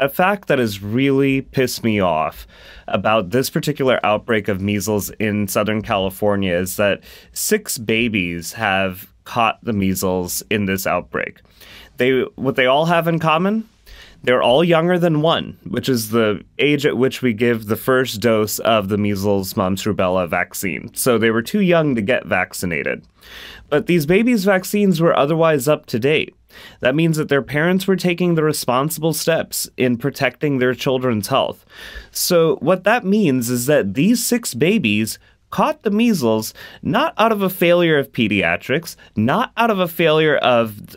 A fact that has really pissed me off about this particular outbreak of measles in Southern California is that 6 babies have caught the measles in this outbreak. What they all have in common? They're all younger than 1, which is the age at which we give the first dose of the measles, mumps, rubella vaccine. So they were too young to get vaccinated. But these babies' vaccines were otherwise up to date. That means that their parents were taking the responsible steps in protecting their children's health. So what that means is that these 6 babies caught the measles not out of a failure of pediatrics, not out of a failure of,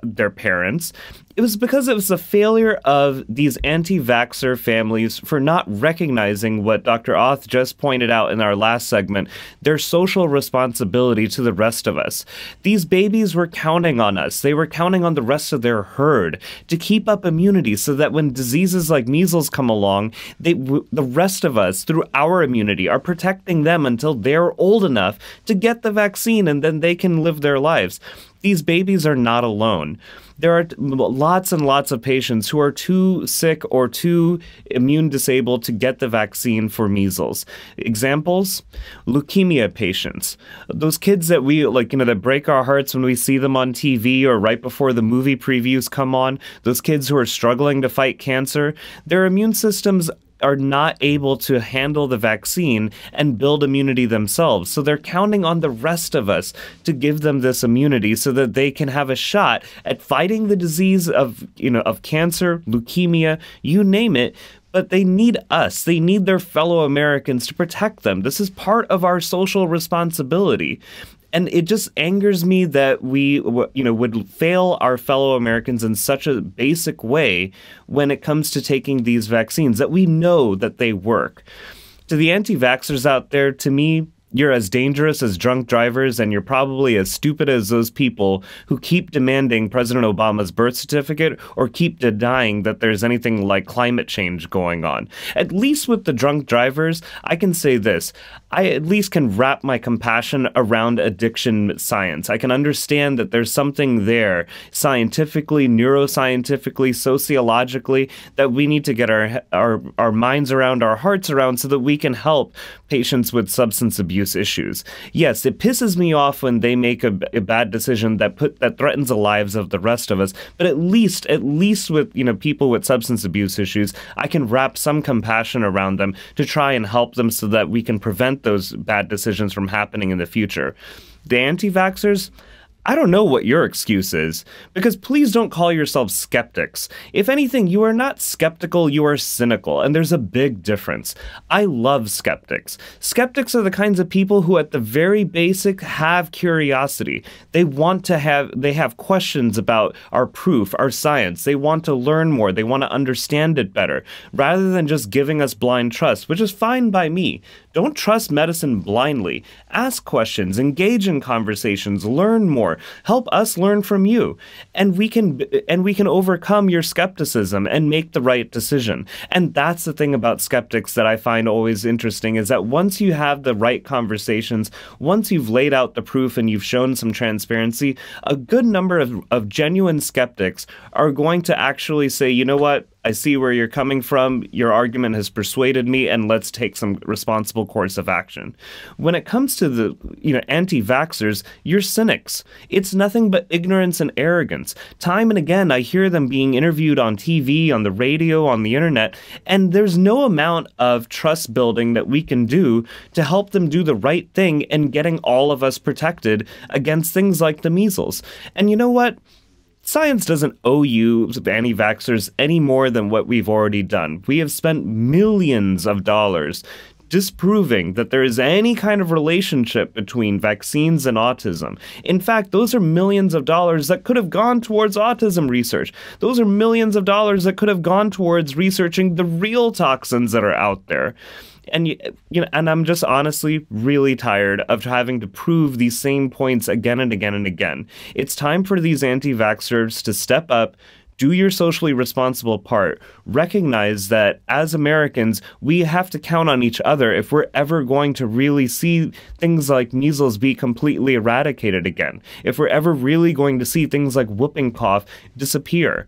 their parents. It was because it was a failure of these anti-vaxxer families for not recognizing what Dr. Oth just pointed out in our last segment, their social responsibility to the rest of us. These babies were counting on us. They were counting on the rest of their herd to keep up immunity so that when diseases like measles come along, the rest of us, through our immunity, are protecting them until they're old enough to get the vaccine and then they can live their lives. These babies are not alone. There are lots and lots of patients who are too sick or too immune disabled to get the vaccine for measles. Examples? Leukemia patients. Those kids that that break our hearts when we see them on TV or right before the movie previews come on. Those kids who are struggling to fight cancer. Their immune systems are not able to handle the vaccine and build immunity themselves. So they're counting on the rest of us to give them this immunity so that they can have a shot at fighting the disease of cancer, leukemia, you name it. But they need us. They need their fellow Americans to protect them. This is part of our social responsibility. And it just angers me that we, would fail our fellow Americans in such a basic way when it comes to taking these vaccines, that we know that they work. To the anti-vaxxers out there, to me, you're as dangerous as drunk drivers, and you're probably as stupid as those people who keep demanding President Obama's birth certificate or keep denying that there's anything like climate change going on. At least with the drunk drivers, I can say this. I at least can wrap my compassion around addiction science. I can understand that there's something there, scientifically, neuroscientifically, sociologically, that we need to get our minds around, our hearts around, so that we can help patients with substance abuse issues. Yes, it pisses me off when they make a bad decision that threatens the lives of the rest of us, but at least with people with substance abuse issues, I can wrap some compassion around them to try and help them so that we can prevent those bad decisions from happening in the future. The anti-vaxxers, I don't know what your excuse is, because please don't call yourselves skeptics. If anything, you are not skeptical, you are cynical, and there's a big difference. I love skeptics. Skeptics are the kinds of people who at the very basic have curiosity. They have questions about our proof, our science. They want to learn more. They want to understand it better, rather than just giving us blind trust, which is fine by me. Don't trust medicine blindly. Ask questions, engage in conversations, learn more. Help us learn from you, and we can overcome your skepticism and make the right decision. And that's the thing about skeptics that I find always interesting, is that once you have the right conversations, once you've laid out the proof and you've shown some transparency, a good number of genuine skeptics are going to actually say, you know what? I see where you're coming from. Your argument has persuaded me, and let's take some responsible course of action. When it comes to the anti-vaxxers, you're cynics. It's nothing but ignorance and arrogance. Time and again, I hear them being interviewed on TV, on the radio, on the internet, and there's no amount of trust building that we can do to help them do the right thing in getting all of us protected against things like the measles. And you know what? Science doesn't owe you, anti-vaxxers, any more than what we've already done. We have spent millions of dollars disproving that there is any kind of relationship between vaccines and autism. In fact, those are millions of dollars that could have gone towards autism research. Those are millions of dollars that could have gone towards researching the real toxins that are out there. And and I'm just honestly really tired of having to prove these same points again and again and again. It's time for these anti-vaxxers to step up, do your socially responsible part, recognize that as Americans, we have to count on each other if we're ever going to really see things like measles be completely eradicated again, if we're ever really going to see things like whooping cough disappear.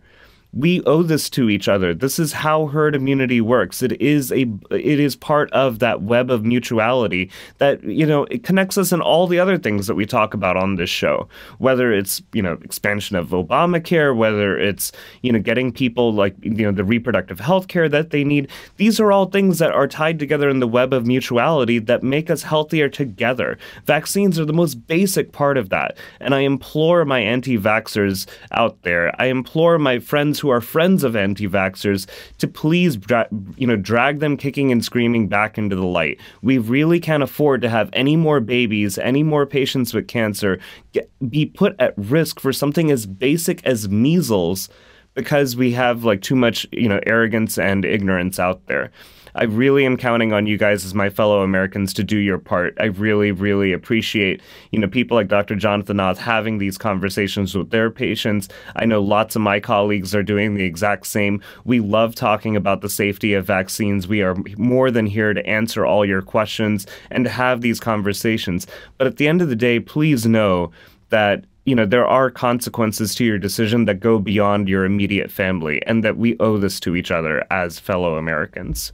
We owe this to each other. This is how herd immunity works. It is part of that web of mutuality that, it connects us in all the other things that we talk about on this show, whether it's, expansion of Obamacare, whether it's, getting people like, the reproductive health care that they need. These are all things that are tied together in the web of mutuality that make us healthier together. Vaccines are the most basic part of that. And I implore my anti-vaxxers out there, I implore my friends who are friends of anti-vaxxers to please, drag them kicking and screaming back into the light. We really can't afford to have any more babies, any more patients with cancer be put at risk for something as basic as measles because we have too much, arrogance and ignorance out there. I really am counting on you guys as my fellow Americans to do your part. I really, really appreciate, people like Dr. Jonathan Knauth having these conversations with their patients. I know lots of my colleagues are doing the exact same. We love talking about the safety of vaccines. We are more than here to answer all your questions and to have these conversations. But at the end of the day, please know that there are consequences to your decision that go beyond your immediate family and that we owe this to each other as fellow Americans.